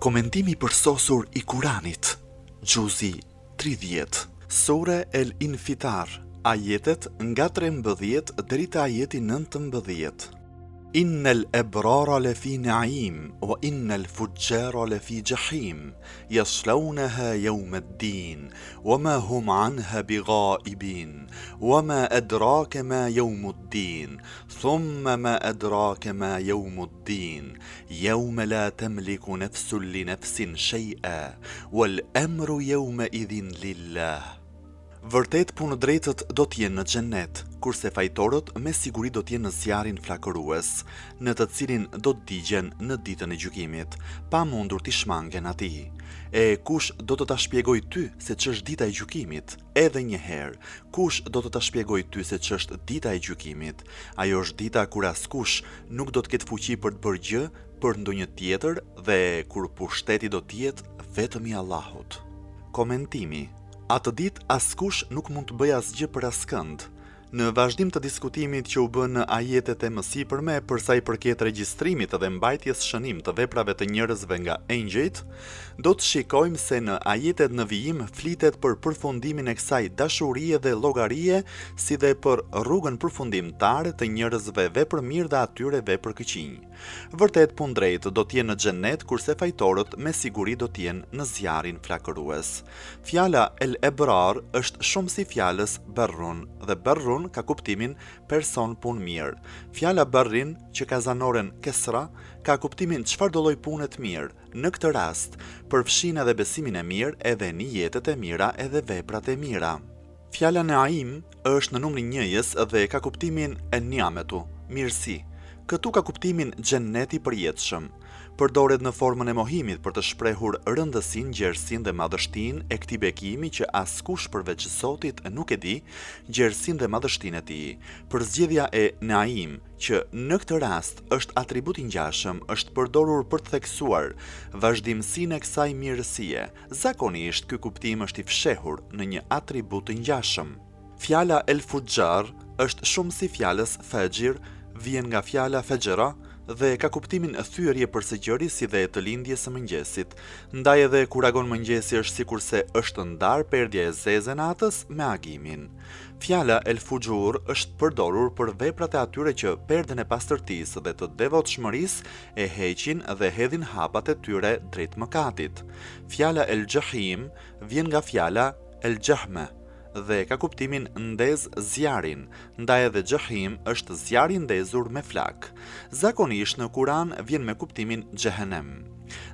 Komentimi përsosur I Kuranit, Gjuzi 30, Sure El Infitar, ajetet nga 13 deri te ajeti 19. Innal ebrara lafi na'im wa innal fujjara lafi jahim yaslawnaha yawm ad-din wama hum anha bighaibin wama adraka ma yawm ad-din thumma ma adraka ma yawm ad-din yawma la tamliku nafsun li nafsin shay'a wal amru yawma idhin lillah. Vërtet punë drejtët do t'jenë në xhennet, kurse fajtorët me siguri do t'jenë në zjarrin flakërues, në të cilin do t'digjen në ditën e gjykimit, pa mundur t'i shmangen atij. E kush do të ta shpjegoj ty se ç'është dita e gjykimit? Edhe një herë, kush do të ta shpjegoj ty se ç'është dita e gjykimit? Ajo është dita kur askush nuk do të ketë fuqi për të bërë gjë për ndonjë tjetër dhe kur pushteti do t'jetë vetëm I Allahut. Komentimi. Atë ditë askush nuk mund të bëjë asgjë për askënd. Në vazhdim të diskutimit që u bë në ajetet e mësipërme për sa I përket regjistrimit dhe mbajtjes shënim të veprave të njerëzve nga engjëjt, do të shikojmë se në ajetet në vijim flitet për përfundimin e kësaj dashurie dhe llogarie, si dhe për rrugën përfundimtare të njerëzve vepër mirë dhe atyre vepër këqij. Vërtet punë drejtë do t'jenë në xhennet, kurse fajtorët me siguri do t'jenë në zjarrin flakërues. Fjala El Ebrar është shumë si fjalës Barrun dhe Barrun ka kuptimin person punë mirë. Fjala barrin që ka zanoren kesra ka kuptimin çfarë do lloj pune të mirë. Në këtë rast, përfshin edhe besimin e mirë, edhe niyetet e mira, edhe veprat e mira. Fjala naim është në numrin 1-jes dhe ka kuptimin e niametu, mirësi. Këtu ka kuptimin xhenneti përjetshëm. Përdoret në formën e mohimit për të shprehur rëndësinë, gjerësinë dhe madhështinë e këtij bekimi që askush përveç Zotit nuk e di, gjerësinë dhe madhështinë e tij. Përzgjedhja e naim, që në këtë rast është atribut I ngjashëm, është përdorur për të theksuar vazhdimsinë e kësaj mirësie. Zakonisht ky kuptim është I fshehur në një atribut të ngjashëm. Fjala El Fujjar është shumë si fjalës Fajr, vjen nga fjala Fajra dhe ka kuptimin thyerje përse gjëri si dhe të lindjes së mëngjesit. Ndaj edhe kur agon mëngjesi është sikurse është ndar perdja e zezë natës me agimin. Fjala El Fujur është përdorur për veprat e atyre që perden e pastërtisë dhe të devotshmërisë e heqin dhe hedhin hapat e tyre drejt mëkatit. Fjala El Jahim vjen nga fjala El Jahme dhe ka kuptimin ndez zjarin, ndaj edhe Jahim është zjarri ndezur me flak. Zakonisht në Kuran vjen me kuptimin Xhehenem.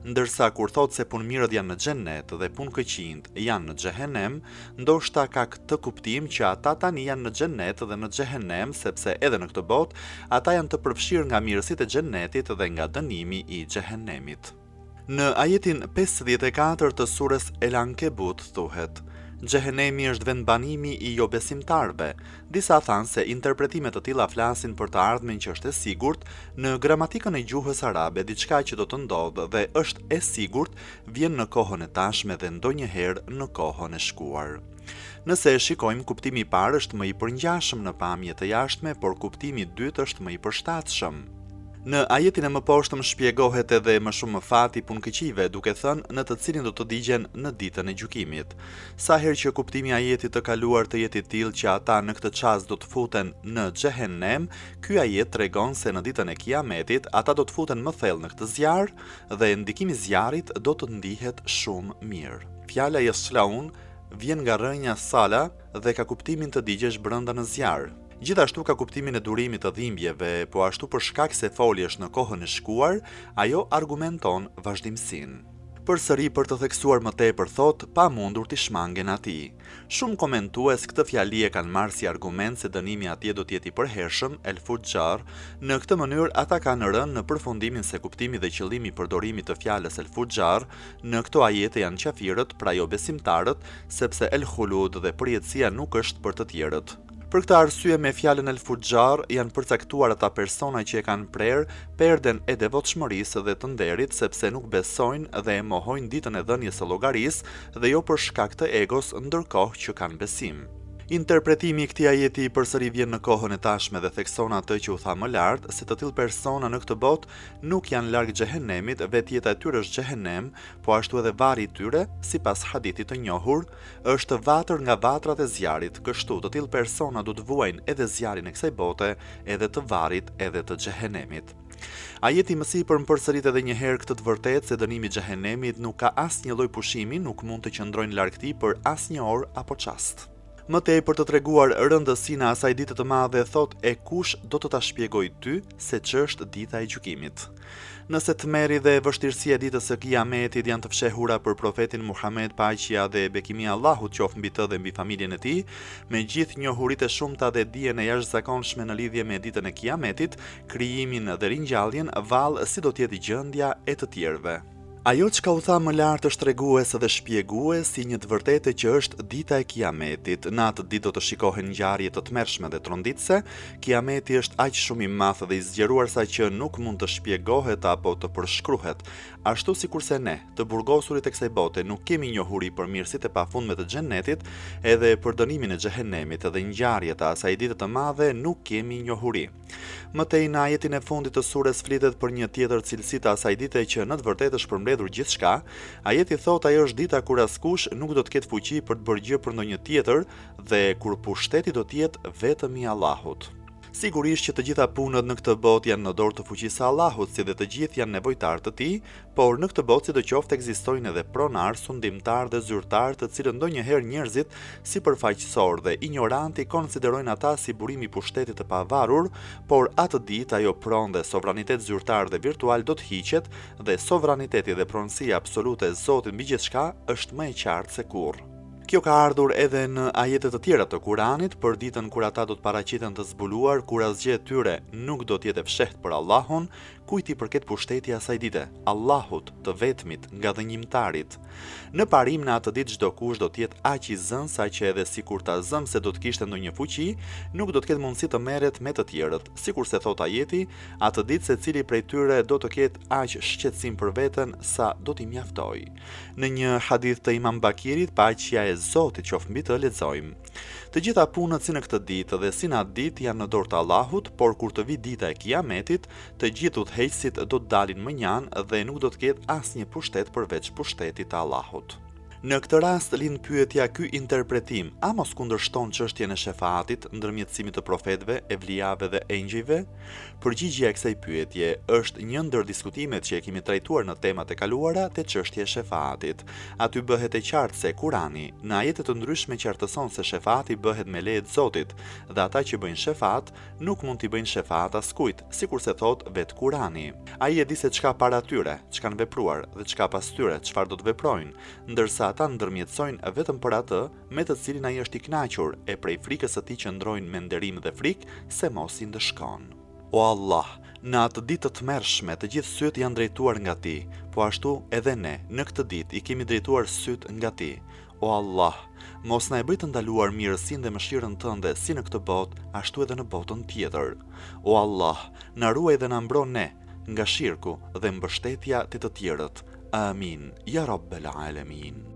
Ndërsa kur thot se punëmirët janë në xhennet dhe punëkëqinjt janë në Xhehenem, ndoshta ka këtë kuptim që ata tani janë në xhennet dhe në Xhehenem, sepse edhe në këtë botë ata janë të përfshirë nga mirësitë e xhennetit dhe nga dënimi I Xhehenemit. Në ajetin 54 të surës El Ankebut thuhet: Xhehenemi është vend banimi I jo besimtarve. Disa thanë se interpretime të tilla flasin për të ardhmen që është e sigurt. Në gramatikën e gjuhës arabe, diçka që do të ndodhë dhe është e sigurt vjen në kohën e tashme dhe ndonjëherë në kohën e shkuar. Nëse e shikojmë, kuptimi I parë është më I përngjashëm në pamje të jashtme, por kuptimi I dytë është më I përshtatshëm. Në ajetin e mëposhtëm shpjegohet edhe më shumë mëfati punëkëqive, duke thënë në të cilin do të digjen në ditën e gjykimit. Sa herë që kuptimi I ajetit të kaluar të jetë I tillë që ata në këtë çast do të futen në Xhehenem, ky ajet tregon se në ditën e Kiametit ata do të futen më thellë në këtë zjarr dhe ndikimi I zjarrit do të ndihet shumë mirë. Fjala yaslaun vjen nga rrënja sala dhe ka kuptimin të digjesh brenda në zjarr. Gjithashtu ka kuptimin e durimit të dhimbjeve, po ashtu për shkak se foljesh në kohën e shkuar, ajo argumenton vazhdimsinë. Përsëri për të theksuar më tepër thot, pa mundur t'i shmangen atij. Shumë komentues këtë fjali e kanë marrë si argument se dënimi atje do t'jeti I përhershëm, El Fujjar. Në këtë mënyrë ata kanë rënë në përfundimin se kuptimi dhe qëllimi I përdorimit të fjalës El Fujjar në këto ajete janë qafirët, pra jo besimtarët, sepse El Khulud dhe përjetësia nuk është për të tjerët. Për këtë arsye me fjalën El Fujjar janë përcaktuar ata persona që e kanë prerë perden e devotshmërisë dhe të nderit, sepse nuk besojnë dhe e mohojnë ditën e dhënies së llogarisë dhe jo për shkak të egos, ndërkohë që kanë besim. Interpretimi i këtij ajeti përsëri vjen në kohën e tashme dhe thekson atë që u tha më lart, se të tillë persona në këtë botë nuk janë larg xhehenemit, vetë jeta e tyre është xhehenem, po ashtu edhe varri i tyre, sipas hadithit të njohur, është vatër nga vatrat e zjarrit. Kështu të tillë persona do të vuajnë edhe zjarrin e kësaj bote, edhe të varrit, edhe të xhehenemit. Ajeti më sipër përsërit edhe një herë këtë të vërtetë se dënimi i xhehenemit nuk ka asnjë lloj pushimi, nuk mund të qëndrojnë larg tij për asnjë orë apo çast. Më tej për të treguar rëndësinë e asaj dite të madhe, thot e kush do të ta shpjegoj ty se ç'është dita e gjykimit. Nëse tmerri dhe vështirësia e ditës së Kiametit janë të fshehura për profetin Muhammed, paqja dhe bekimi i Allahut qoftë mbi të dhe mbi familjen e tij, me gjithë njohuritë e shumta dhe dijen e jashtëzakonshme në lidhje me ditën e Kiametit, krijimin dhe ringjalljen, vallë si do të jetë gjendja e të tjerëve. Ajo çka u tha më lart është tregues dhe shpjegues si një të vërtetë që është dita e Kiametit. Në atë ditë do të shikohen ngjarje të tmerrshme dhe tronditëse. Kiameti është aq shumë i madh dhe i zgjeruar sa që nuk mund të shpjegohet apo të përshkruhet. Ashtu sikurse ne, të burgosurit e kësaj bote, nuk kemi njohuri për mirësitë e pafundme të xhenetit, edhe për dënimin e xhehenemit dhe ngjarjet e asaj dite të madhe nuk kemi njohuri. Më tej në ajetin e fundit të sures flitet për një tjetër cilësi të asaj dite që në të vërtetë është përmbledhur gjithçka. Ajeti thot ajo është dita kur askush nuk do të ketë fuqi për të bërë gjë për ndonjë tjetër dhe kur pushteti do të jetë vetëm i Allahut. Sigurisht që të gjitha punët në këtë botë janë në dorë të fuqisë së Allahut, si dhe të gjithë janë nevojtar të tij, por në këtë botë sidoqoftë ekzistojnë edhe pronar, sundimtar dhe zyrtar, të cilët ndonjëherë njerëzit sipërfaqësor dhe ignoranti konsiderojnë ata si burim i pushtetit të pavarur, por atë ditë ajo pronë dhe sovranitet zyrtar dhe virtual do të hiqet dhe sovraniteti dhe pronësia absolute e Zotit mbi gjithçka është më e qartë se kurrë. Kjo ka ardhur edhe në ajetet të tjera të Kuranit, për ditën kur ata do të paraqiten të zbuluar, kur asgjë e tyre nuk do të jetë e fshehtë për Allahun, kujt i përket pushteti asaj dite, Allahut, të vetmit, nga dhënjimtarit. Në parim në atë ditë çdo kush do të jetë aq i zënë sa që edhe sikur ta zëm se do të kishte ndonjë fuqi, nuk do të ketë mundësi të merret me të tjerët. Sikurse thot ajeti, atë ditë secili prej tyre do të ketë aq shqetësim për veten sa do t'i mjaftojë. Në një hadith të Imam Bakirit, paqja e Zotit qoftë mbi të, lexojmë: të gjitha punët si në këtë ditë dhe si në atë ditë janë në dorë të Allahut, por kur të vi dita e Kiametit, të gjithë udhëheqësit do të dalin më njanë dhe nuk do të ketë asnjë pushtet përveç pushtetit të Allahut. Në këtë rast lind pyetja, ky interpretim a mos kundërshton çështjen e shefaatit, ndërmjetësimit të profetëve, evlijave dhe engjëjve? Përgjigjja e kësaj pyetje është një ndër diskutimet që e kemi trajtuar në temat e kaluara te çështja e shefaatit. Aty bëhet e qartë se Kurani në ajete të ndryshme qartëson se shefaati bëhet me leje të Zotit dhe ata që bëjnë shefat nuk mund t'i bëjnë shefat askujt, sikurse thot vet Kurani. Ai e di se çka para tyre, çka kanë vepruar dhe çka pas tyre, çfarë do të veprojnë, ndërsa ata ndërmjetësojnë vetëm për atë me të cilin ai është i kënaqur, e prej frikës së tij qëndrojnë me nderim dhe frikë se mos i ndëshkon. O Allah, në atë ditë të tmerrshme të gjithë sytë janë drejtuar nga ti, po ashtu edhe ne në këtë ditë i kemi drejtuar sytë nga ti. O Allah, mos na e bëj të ndaluar mirësinë dhe mëshirën tënde si në këtë botë, ashtu edhe në botën tjetër. O Allah, na ruaj dhe na mbron ne nga shirku dhe mbështetja të tjerët. Amin, ya Rabbel Alamin.